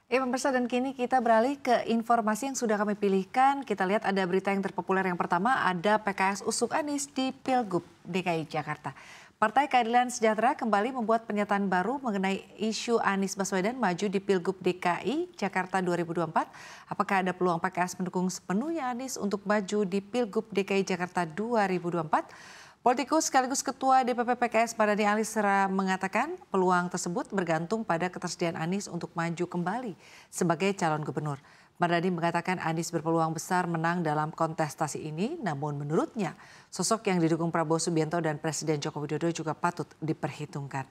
Ya pemirsa, dan kini kita beralih ke informasi yang sudah kami pilihkan. Kita lihat ada berita yang terpopuler. Yang pertama, ada PKS usuk Anies di Pilgub DKI Jakarta. Partai Keadilan Sejahtera kembali membuat pernyataan baru mengenai isu Anies Baswedan maju di Pilgub DKI Jakarta 2024. Apakah ada peluang PKS mendukung sepenuhnya Anies untuk maju di Pilgub DKI Jakarta 2024? Politikus sekaligus Ketua DPP PKS Mardani Alisera mengatakan peluang tersebut bergantung pada ketersediaan Anies untuk maju kembali sebagai calon gubernur. Mardani mengatakan Anies berpeluang besar menang dalam kontestasi ini, namun menurutnya sosok yang didukung Prabowo Subianto dan Presiden Joko Widodo juga patut diperhitungkan.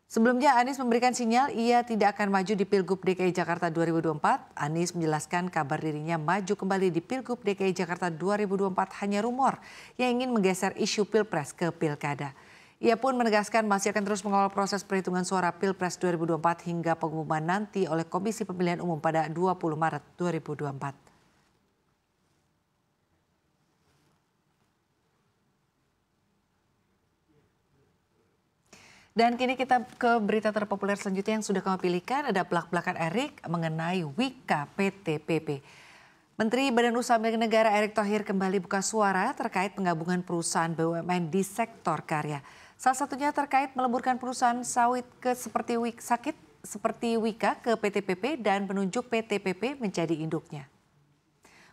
Sebelumnya Anies memberikan sinyal ia tidak akan maju di Pilgub DKI Jakarta 2024. Anies menjelaskan kabar dirinya maju kembali di Pilgub DKI Jakarta 2024 hanya rumor yang ingin menggeser isu Pilpres ke Pilkada. Ia pun menegaskan masih akan terus mengawal proses perhitungan suara Pilpres 2024 hingga pengumuman nanti oleh Komisi Pemilihan Umum pada 20 Maret 2024. Dan kini kita ke berita terpopuler selanjutnya yang sudah kami pilihkan. Ada belak-belakan Erick mengenai Wika PTPP. Menteri Badan Usaha Milik Negara Erick Thohir kembali buka suara terkait penggabungan perusahaan BUMN di sektor karya. Salah satunya terkait meleburkan perusahaan sawit ke seperti Wika ke PTPP dan menunjuk PTPP menjadi induknya.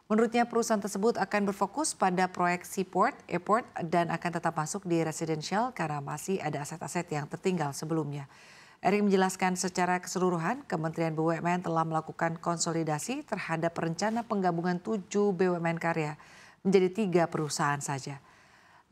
Menurutnya perusahaan tersebut akan berfokus pada proyek seaport, airport, dan akan tetap masuk di residential karena masih ada aset-aset yang tertinggal sebelumnya. Erick menjelaskan secara keseluruhan Kementerian BUMN telah melakukan konsolidasi terhadap rencana penggabungan 7 BUMN karya menjadi 3 perusahaan saja.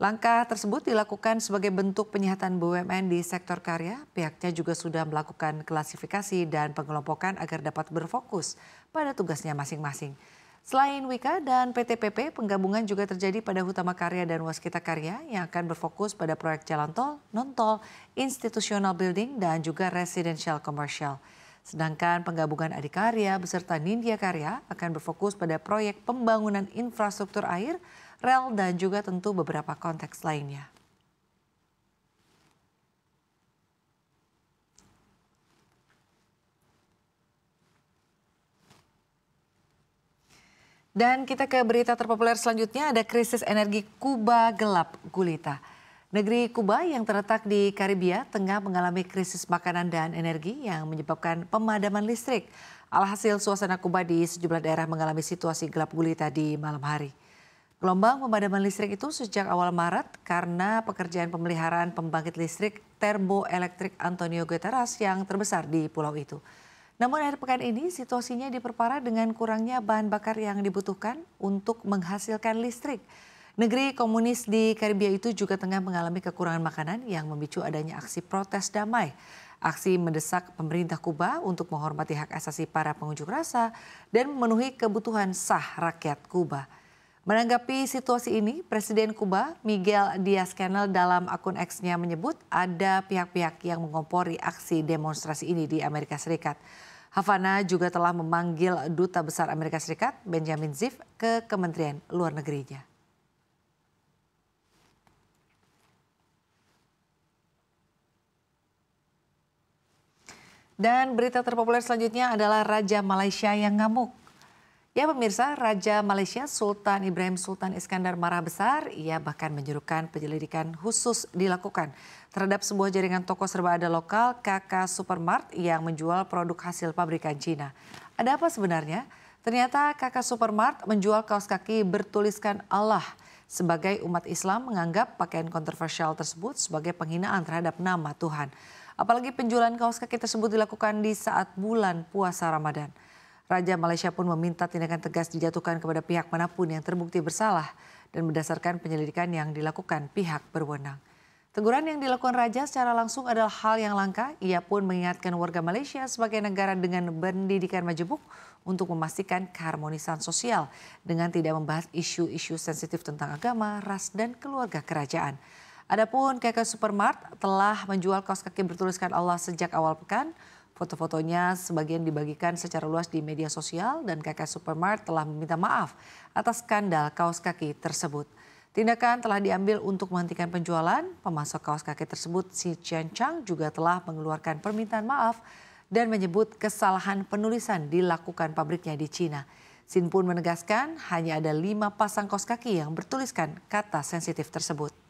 Langkah tersebut dilakukan sebagai bentuk penyihatan BUMN di sektor karya. Pihaknya juga sudah melakukan klasifikasi dan pengelompokan agar dapat berfokus pada tugasnya masing-masing. Selain Wika dan PTPP, penggabungan juga terjadi pada Hutama Karya dan Waskita Karya yang akan berfokus pada proyek jalan tol, non-tol, institutional building, dan juga residential commercial. Sedangkan penggabungan Adikarya beserta Nindya Karya akan berfokus pada proyek pembangunan infrastruktur air, rel, dan juga tentu beberapa konteks lainnya. Dan kita ke berita terpopuler selanjutnya, ada krisis energi Kuba gelap gulita. Negeri Kuba yang terletak di Karibia tengah mengalami krisis makanan dan energi yang menyebabkan pemadaman listrik. Alhasil suasana Kuba di sejumlah daerah mengalami situasi gelap gulita di malam hari. Gelombang pemadaman listrik itu sejak awal Maret karena pekerjaan pemeliharaan pembangkit listrik termoelektrik Antonio Guterres yang terbesar di pulau itu. Namun akhir pekan ini situasinya diperparah dengan kurangnya bahan bakar yang dibutuhkan untuk menghasilkan listrik. Negeri komunis di Karibia itu juga tengah mengalami kekurangan makanan yang memicu adanya aksi protes damai. Aksi mendesak pemerintah Kuba untuk menghormati hak asasi para pengunjuk rasa dan memenuhi kebutuhan sah rakyat Kuba. Menanggapi situasi ini, Presiden Kuba Miguel Diaz-Canel dalam akun X-nya menyebut ada pihak-pihak yang mengompori aksi demonstrasi ini di Amerika Serikat. Havana juga telah memanggil Duta Besar Amerika Serikat Benjamin Ziff ke Kementerian Luar Negerinya. Dan berita terpopuler selanjutnya adalah Raja Malaysia yang ngamuk. Ya pemirsa, Raja Malaysia Sultan Ibrahim Sultan Iskandar marah besar. Ia bahkan menyuruhkan penyelidikan khusus dilakukan terhadap sebuah jaringan toko serba ada lokal KK Supermart yang menjual produk hasil pabrikan Cina. Ada apa sebenarnya? Ternyata KK Supermart menjual kaos kaki bertuliskan Allah. Sebagai umat Islam menganggap pakaian kontroversial tersebut sebagai penghinaan terhadap nama Tuhan. Apalagi penjualan kaos kaki tersebut dilakukan di saat bulan puasa Ramadan. Raja Malaysia pun meminta tindakan tegas dijatuhkan kepada pihak manapun yang terbukti bersalah dan berdasarkan penyelidikan yang dilakukan pihak berwenang. Teguran yang dilakukan Raja secara langsung adalah hal yang langka. Ia pun mengingatkan warga Malaysia sebagai negara dengan pendidikan majemuk untuk memastikan keharmonisan sosial dengan tidak membahas isu-isu sensitif tentang agama, ras, dan keluarga kerajaan. Adapun KK Supermart telah menjual kaos kaki bertuliskan Allah sejak awal pekan. Foto-fotonya sebagian dibagikan secara luas di media sosial dan KK Supermart telah meminta maaf atas skandal kaos kaki tersebut. Tindakan telah diambil untuk menghentikan penjualan. Pemasok kaos kaki tersebut, Si Chen Chang, juga telah mengeluarkan permintaan maaf dan menyebut kesalahan penulisan dilakukan pabriknya di Cina. Sin pun menegaskan hanya ada 5 pasang kaos kaki yang bertuliskan kata sensitif tersebut.